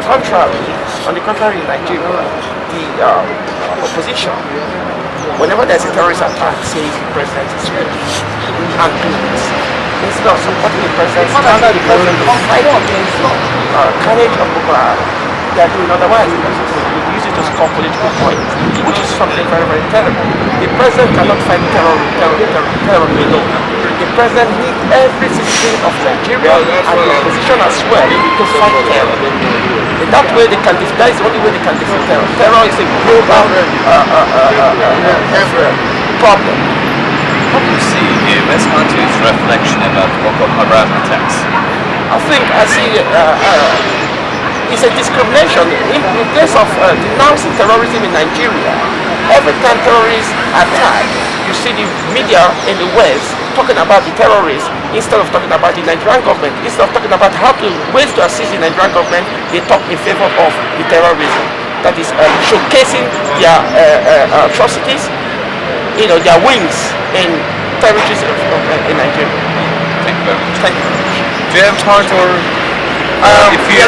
On the contrary, in Nigeria, the opposition, whenever there's a terrorist attack, says the president is ready and do it. Instead of supporting the president, standing the president to fight against carnage of Boko Haram, they are doing otherwise because they use it to score political points, which is something very, very terrible. The president cannot fight terror alone. The president needs every citizen of Nigeria and the opposition as well to fight terror. In that way, that is the only way they can defeat terror. Terror is a global problem. How do you see Ms. Hantu's reflection about Boko Haram attacks? I think I see it's a discrimination. In place of denouncing terrorism in Nigeria, every time terrorists attack, you see the media in the West talking about the terrorists instead of talking about the Nigerian government. Instead of talking about ways to assist the Nigerian government, they talk in favor of the terrorism. That is showcasing their atrocities, their wings in territories in Nigeria. Thank you very much. Thank you very much. Do you have time or if you